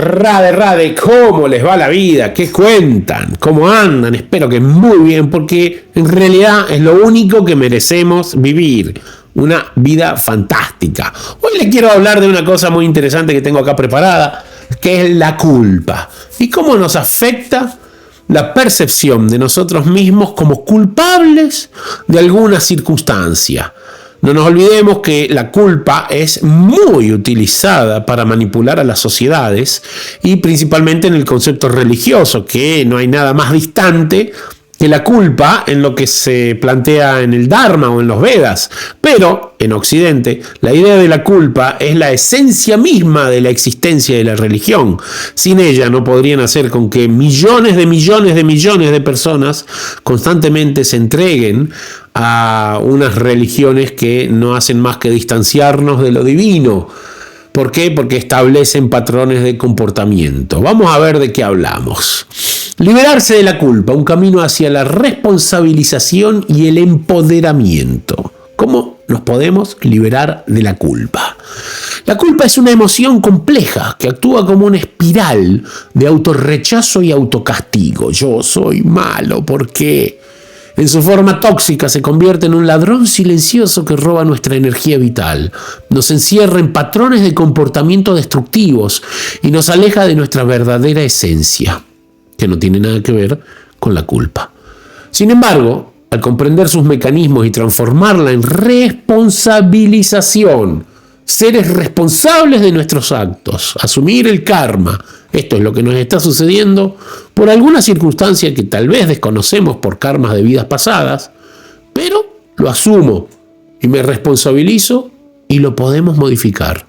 Rade, ¿cómo les va la vida? ¿Qué cuentan? ¿Cómo andan? Espero que muy bien, porque en realidad es lo único que merecemos vivir. Una vida fantástica. Hoy les quiero hablar de una cosa muy interesante que tengo acá preparada, que es la culpa. Y cómo nos afecta la percepción de nosotros mismos como culpables de alguna circunstancia. No nos olvidemos que la culpa es muy utilizada para manipular a las sociedades y principalmente en el concepto religioso, que no hay nada más distante que la culpa en lo que se plantea en el Dharma o en los Vedas. Pero en Occidente la idea de la culpa es la esencia misma de la existencia de la religión. Sin ella no podrían hacer con que millones de personas constantemente se entreguen a unas religiones que no hacen más que distanciarnos de lo divino. ¿Por qué? Porque establecen patrones de comportamiento. Vamos a ver de qué hablamos. Liberarse de la culpa, un camino hacia la responsabilización y el empoderamiento. ¿Cómo nos podemos liberar de la culpa? La culpa es una emoción compleja que actúa como una espiral de autorrechazo y autocastigo. Yo soy malo, ¿por qué? En su forma tóxica se convierte en un ladrón silencioso que roba nuestra energía vital, nos encierra en patrones de comportamiento destructivos y nos aleja de nuestra verdadera esencia, que no tiene nada que ver con la culpa. Sin embargo, al comprender sus mecanismos y transformarla en responsabilización, seres responsables de nuestros actos, asumir el karma, esto es lo que nos está sucediendo por alguna circunstancia que tal vez desconocemos por karmas de vidas pasadas, pero lo asumo y me responsabilizo y lo podemos modificar.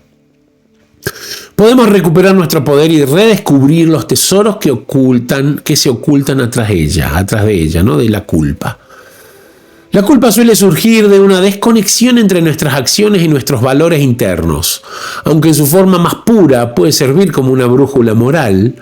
Podemos recuperar nuestro poder y redescubrir los tesoros que se ocultan atrás de ella, ¿no? De la culpa. La culpa suele surgir de una desconexión entre nuestras acciones y nuestros valores internos, aunque en su forma más pura puede servir como una brújula moral,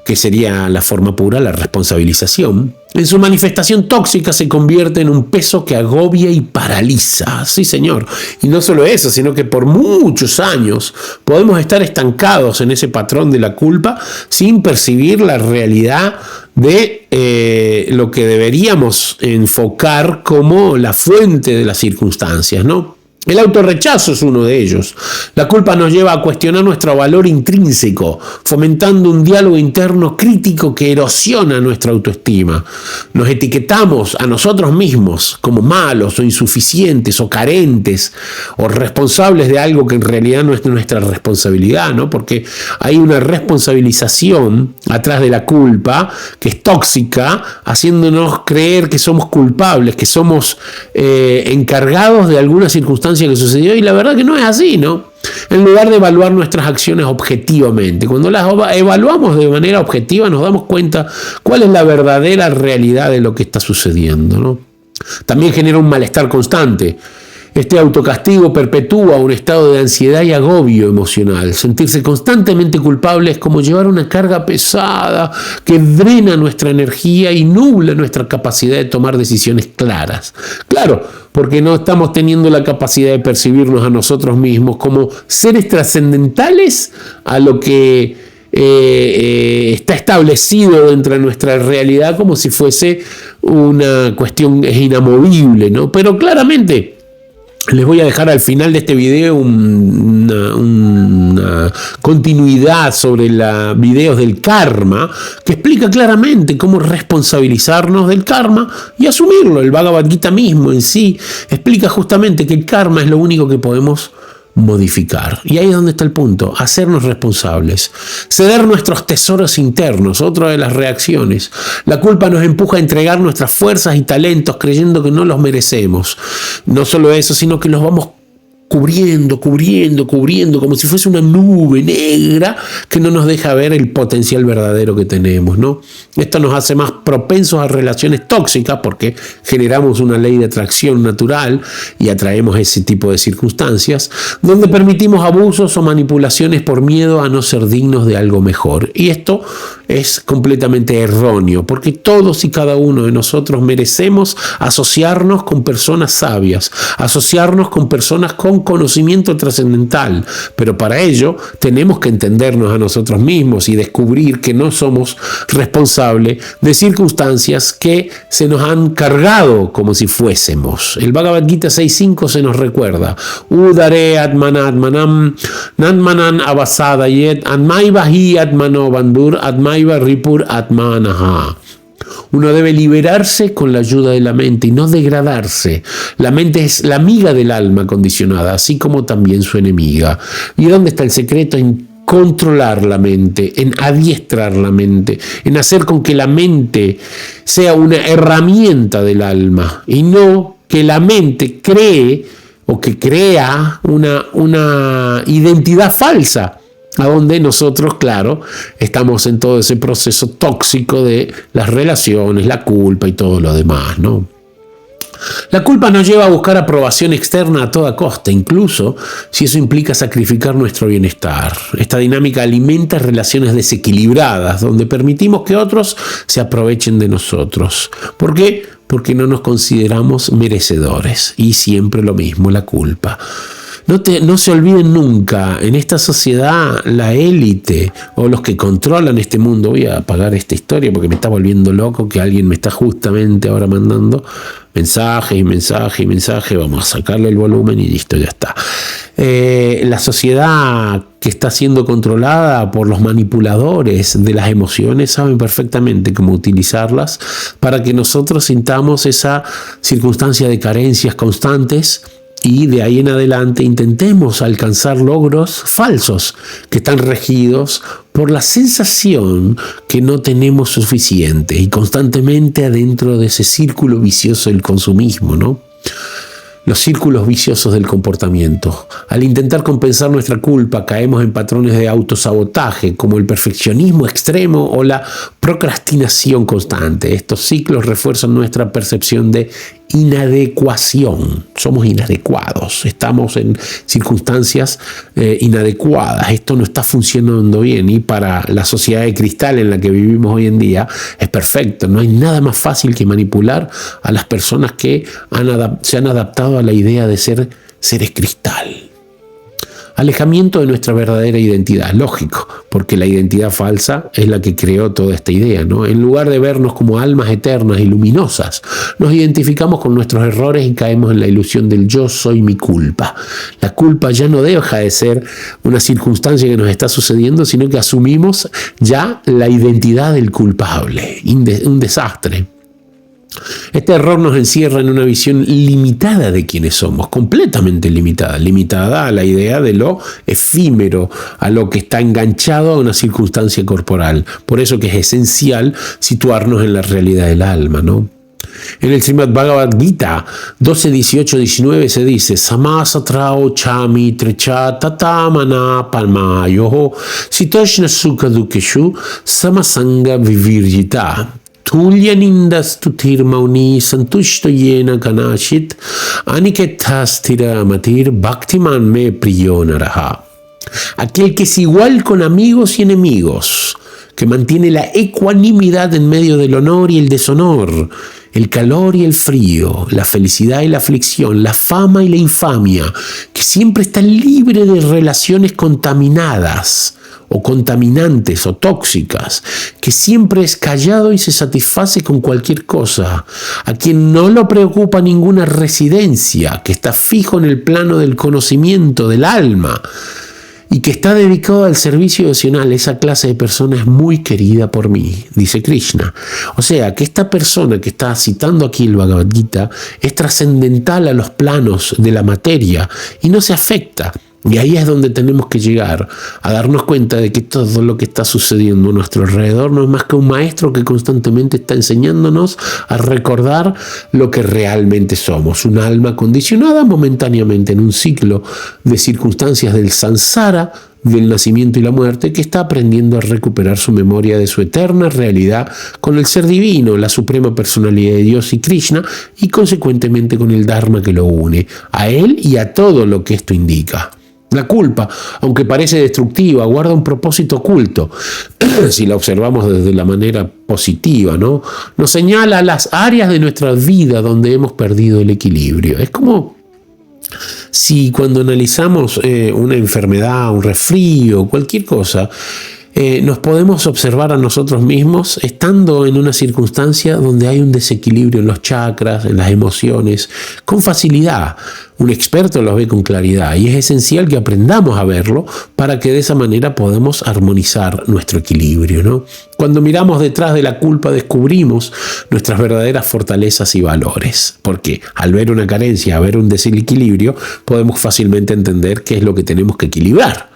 que sería la forma pura, la responsabilización. En su manifestación tóxica se convierte en un peso que agobia y paraliza. Sí, señor. Y no solo eso, sino que por muchos años podemos estar estancados en ese patrón de la culpa sin percibir la realidad de lo que deberíamos enfocar como la fuente de las circunstancias, ¿no? El autorrechazo es uno de ellos. La culpa nos lleva a cuestionar nuestro valor intrínseco, fomentando un diálogo interno crítico que erosiona nuestra autoestima. Nos etiquetamos a nosotros mismos como malos o insuficientes o carentes o responsables de algo que en realidad no es nuestra responsabilidad, ¿no? Porque hay una responsabilización atrás de la culpa que es tóxica, haciéndonos creer que somos culpables, que somos encargados de alguna circunstancia que sucedió, y la verdad que no es así, ¿no? En lugar de evaluar nuestras acciones objetivamente, cuando las evaluamos de manera objetiva nos damos cuenta cuál es la verdadera realidad de lo que está sucediendo, ¿no? También genera un malestar constante. Este autocastigo perpetúa un estado de ansiedad y agobio emocional. Sentirse constantemente culpable es como llevar una carga pesada que drena nuestra energía y nubla nuestra capacidad de tomar decisiones claras. Claro, porque no estamos teniendo la capacidad de percibirnos a nosotros mismos como seres trascendentales a lo que está establecido dentro de nuestra realidad, como si fuese una cuestión inamovible, ¿no? Pero claramente les voy a dejar al final de este video una continuidad sobre los videos del karma que explica claramente cómo responsabilizarnos del karma y asumirlo. El Bhagavad Gita mismo en sí explica justamente que el karma es lo único que podemos modificar. Y ahí es donde está el punto, hacernos responsables, ceder nuestros tesoros internos, otra de las reacciones. La culpa nos empuja a entregar nuestras fuerzas y talentos creyendo que no los merecemos. No solo eso, sino que los vamos cubriendo, como si fuese una nube negra que no nos deja ver el potencial verdadero que tenemos, ¿no? Esto nos hace más propensos a relaciones tóxicas porque generamos una ley de atracción natural y atraemos ese tipo de circunstancias, donde permitimos abusos o manipulaciones por miedo a no ser dignos de algo mejor. Y esto es completamente erróneo, porque todos y cada uno de nosotros merecemos asociarnos con personas sabias, asociarnos con personas con con conocimiento trascendental, pero para ello tenemos que entendernos a nosotros mismos y descubrir que no somos responsables de circunstancias que se nos han cargado como si fuésemos. El Bhagavad Gita 6.5 se nos recuerda: Udare atmanam nanmanan avasadayet atmaiva hi atmano bandur atmaiva ripur atmanaha. Uno debe liberarse con la ayuda de la mente y no degradarse. La mente es la amiga del alma condicionada, así como también su enemiga. ¿Y dónde está el secreto? En controlar la mente, en adiestrar la mente, en hacer con que la mente sea una herramienta del alma y no que la mente cree o que crea una identidad falsa, a donde nosotros, claro, estamos en todo ese proceso tóxico de las relaciones, la culpa y todo lo demás, ¿no? La culpa nos lleva a buscar aprobación externa a toda costa, incluso si eso implica sacrificar nuestro bienestar. Esta dinámica alimenta relaciones desequilibradas, donde permitimos que otros se aprovechen de nosotros. ¿Por qué? Porque no nos consideramos merecedores. Y siempre lo mismo, la culpa. No se olviden nunca, en esta sociedad, la élite o los que controlan este mundo, voy a apagar esta historia porque me está volviendo loco que alguien me está justamente ahora mandando mensajes, vamos a sacarle el volumen y listo, ya está. La sociedad que está siendo controlada por los manipuladores de las emociones saben perfectamente cómo utilizarlas para que nosotros sintamos esa circunstancia de carencias constantes y de ahí en adelante intentemos alcanzar logros falsos que están regidos por la sensación que no tenemos suficiente y constantemente adentro de ese círculo vicioso del consumismo, ¿no? Los círculos viciosos del comportamiento. Al intentar compensar nuestra culpa, caemos en patrones de autosabotaje, como el perfeccionismo extremo o la procrastinación constante. Estos ciclos refuerzan nuestra percepción de inadecuación. Somos inadecuados, estamos en circunstancias inadecuadas. Esto no está funcionando bien y para la sociedad de cristal en la que vivimos hoy en día es perfecto. No hay nada más fácil que manipular a las personas que se han adaptado a la idea de ser seres cristal. Alejamiento de nuestra verdadera identidad, lógico, porque la identidad falsa es la que creó toda esta idea, ¿no? En lugar de vernos como almas eternas y luminosas, nos identificamos con nuestros errores y caemos en la ilusión del yo soy mi culpa. La culpa ya no deja de ser una circunstancia que nos está sucediendo, sino que asumimos ya la identidad del culpable, un desastre. Este error nos encierra en una visión limitada de quiénes somos, completamente limitada a la idea de lo efímero, a lo que está enganchado a una circunstancia corporal. Por eso que es esencial situarnos en la realidad del alma, ¿no? En el Srimad Bhagavad Gita 12, 18, 19 se dice: Samasatrao chami trecha tatamana palmayoho sitoshna sukha dukeshu samasanga vivirjita. Tulyanindas tutir mauni santushto yena kanashit anikethastira matir bhaktiman me priyonaraha. Aquel que es igual con amigos y enemigos, que mantiene la ecuanimidad en medio del honor y el deshonor, el calor y el frío, la felicidad y la aflicción, la fama y la infamia, que siempre está libre de relaciones contaminadas o contaminantes o tóxicas, que siempre es callado y se satisface con cualquier cosa, a quien no lo preocupa ninguna residencia, que está fijo en el plano del conocimiento del alma y que está dedicado al servicio devocional. Esa clase de persona es muy querida por mí, dice Krishna. O sea, que esta persona que está citando aquí el Bhagavad Gita es trascendental a los planos de la materia y no se afecta. Y ahí es donde tenemos que llegar a darnos cuenta de que todo lo que está sucediendo a nuestro alrededor no es más que un maestro que constantemente está enseñándonos a recordar lo que realmente somos, un alma condicionada momentáneamente en un ciclo de circunstancias del samsara, del nacimiento y la muerte, que está aprendiendo a recuperar su memoria de su eterna realidad con el ser divino, la suprema personalidad de Dios y Krishna, y consecuentemente con el Dharma que lo une, a él y a todo lo que esto indica. La culpa, aunque parece destructiva, guarda un propósito oculto, si la observamos desde la manera positiva, ¿no? Nos señala las áreas de nuestra vida donde hemos perdido el equilibrio. Es como Si cuando analizamos una enfermedad, un resfrío, cualquier cosa, nos podemos observar a nosotros mismos estando en una circunstancia donde hay un desequilibrio en los chakras, en las emociones, con facilidad. Un experto lo ve con claridad y es esencial que aprendamos a verlo para que de esa manera podamos armonizar nuestro equilibrio, ¿no? Cuando miramos detrás de la culpa descubrimos nuestras verdaderas fortalezas y valores, porque al ver una carencia, al ver un desequilibrio, podemos fácilmente entender qué es lo que tenemos que equilibrar.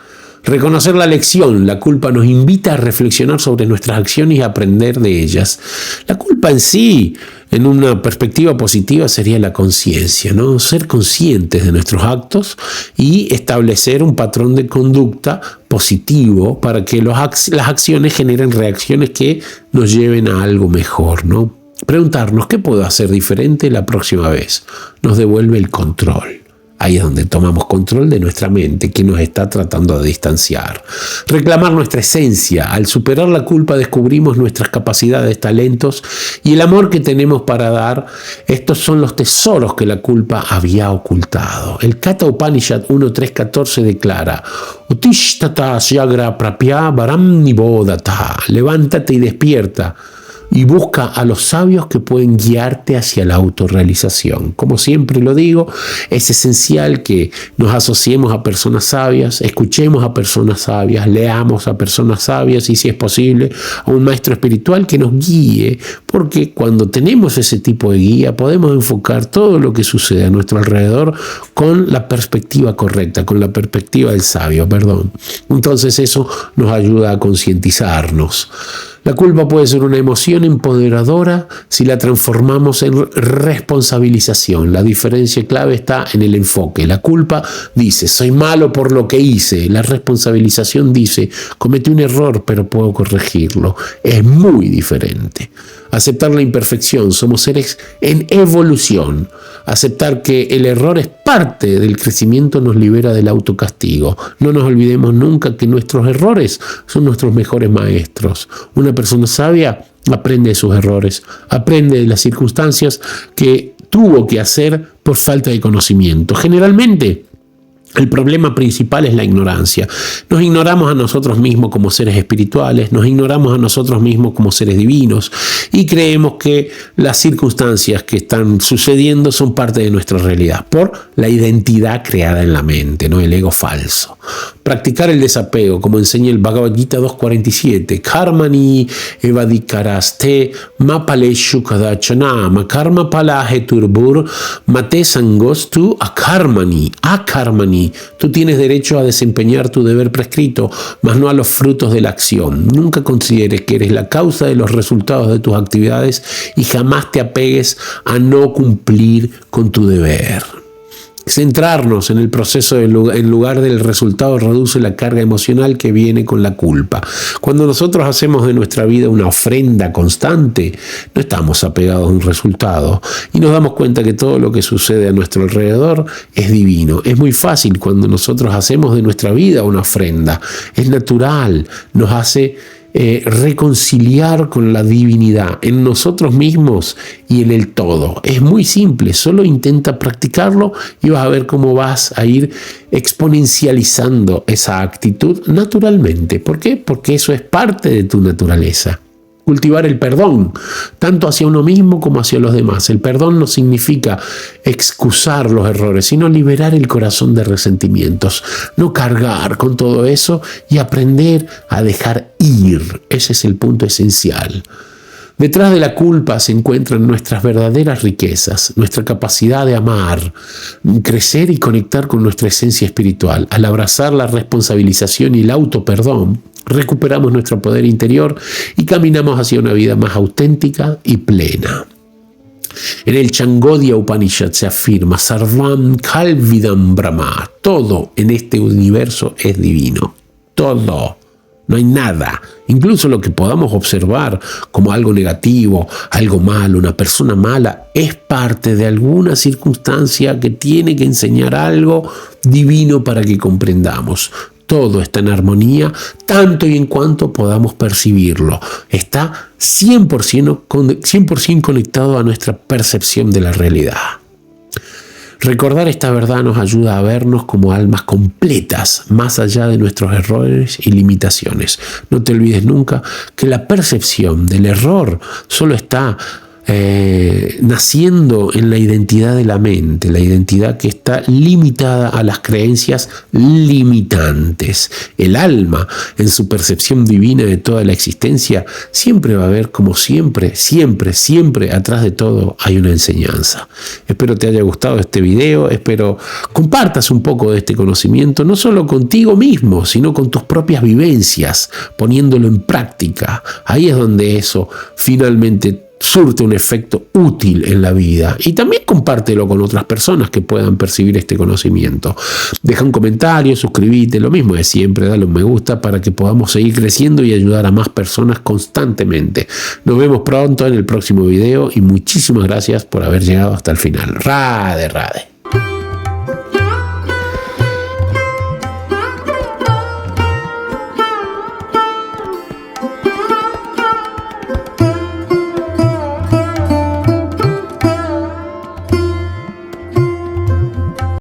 Reconocer la lección, la culpa nos invita a reflexionar sobre nuestras acciones y a aprender de ellas. La culpa en sí, en una perspectiva positiva, sería la conciencia, ¿no? Ser conscientes de nuestros actos y establecer un patrón de conducta positivo para que las acciones generen reacciones que nos lleven a algo mejor, ¿no? Preguntarnos, ¿qué puedo hacer diferente la próxima vez? Nos devuelve el control. Ahí es donde tomamos control de nuestra mente, que nos está tratando de distanciar. Reclamar nuestra esencia. Al superar la culpa descubrimos nuestras capacidades, talentos y el amor que tenemos para dar. Estos son los tesoros que la culpa había ocultado. El Katha Upanishad 1.3.14 declara: Uttishtata Syagra Prapya Varam Nibodhata. Levántate y despierta. Y busca a los sabios que pueden guiarte hacia la autorrealización. Como siempre lo digo, es esencial que nos asociemos a personas sabias, escuchemos a personas sabias, leamos a personas sabias y, si es posible, a un maestro espiritual que nos guíe, porque cuando tenemos ese tipo de guía podemos enfocar todo lo que sucede a nuestro alrededor con la perspectiva correcta, con la perspectiva del sabio, Entonces eso nos ayuda a concientizarnos. La culpa puede ser una emoción empoderadora si la transformamos en responsabilización. La diferencia clave está en el enfoque. La culpa dice, soy malo por lo que hice. La responsabilización dice, cometí un error, pero puedo corregirlo. Es muy diferente. Aceptar la imperfección. Somos seres en evolución. Aceptar que el error es parte del crecimiento nos libera del autocastigo. No nos olvidemos nunca que nuestros errores son nuestros mejores maestros. Una persona sabia aprende de sus errores, aprende de las circunstancias que tuvo que hacer por falta de conocimiento. Generalmente, el problema principal es la ignorancia. Nos ignoramos a nosotros mismos como seres espirituales, nos ignoramos a nosotros mismos como seres divinos y creemos que las circunstancias que están sucediendo son parte de nuestra realidad por la identidad creada en la mente, ¿no? El ego falso. Practicar el desapego, como enseña el Bhagavad Gita 2.47, Karmani evadikaraste mapaleshu kadachana makarma palahe turbur mate sangostu akarmani. Tú tienes derecho a desempeñar tu deber prescrito, mas no a los frutos de la acción. Nunca consideres que eres la causa de los resultados de tus actividades y jamás te apegues a no cumplir con tu deber. Centrarnos en el proceso en lugar del resultado reduce la carga emocional que viene con la culpa. Cuando nosotros hacemos de nuestra vida una ofrenda constante, no estamos apegados a un resultado y nos damos cuenta que todo lo que sucede a nuestro alrededor es divino. Es muy fácil cuando nosotros hacemos de nuestra vida una ofrenda. Es natural, nos hace reconciliar con la divinidad en nosotros mismos y en el todo. Es muy simple, solo intenta practicarlo y vas a ver cómo vas a ir exponencializando esa actitud naturalmente. ¿Por qué? Porque eso es parte de tu naturaleza. Cultivar el perdón, tanto hacia uno mismo como hacia los demás. El perdón no significa excusar los errores, sino liberar el corazón de resentimientos. No cargar con todo eso y aprender a dejar ir. Ese es el punto esencial. Detrás de la culpa se encuentran nuestras verdaderas riquezas, nuestra capacidad de amar, crecer y conectar con nuestra esencia espiritual. Al abrazar la responsabilización y el autoperdón, recuperamos nuestro poder interior y caminamos hacia una vida más auténtica y plena. En el Changodya Upanishad se afirma, Sarvam Kalvidam Brahma, todo en este universo es divino, todo. No hay nada, incluso lo que podamos observar como algo negativo, algo malo, una persona mala, es parte de alguna circunstancia que tiene que enseñar algo divino para que comprendamos. Todo está en armonía, tanto y en cuanto podamos percibirlo. Está 100% conectado a nuestra percepción de la realidad. Recordar esta verdad nos ayuda a vernos como almas completas, más allá de nuestros errores y limitaciones. No te olvides nunca que la percepción del error solo está naciendo en la identidad de la mente, la identidad que está limitada a las creencias limitantes. El alma, en su percepción divina de toda la existencia, siempre va a ver como siempre, atrás de todo hay una enseñanza. Espero te haya gustado este video, espero compartas un poco de este conocimiento, no solo contigo mismo, sino con tus propias vivencias, poniéndolo en práctica. Ahí es donde eso finalmente surte un efecto útil en la vida, y también compártelo con otras personas que puedan percibir este conocimiento. Deja un comentario, suscríbete, lo mismo de siempre, dale un me gusta para que podamos seguir creciendo y ayudar a más personas constantemente. Nos vemos pronto en el próximo video y muchísimas gracias por haber llegado hasta el final. Rade, rade.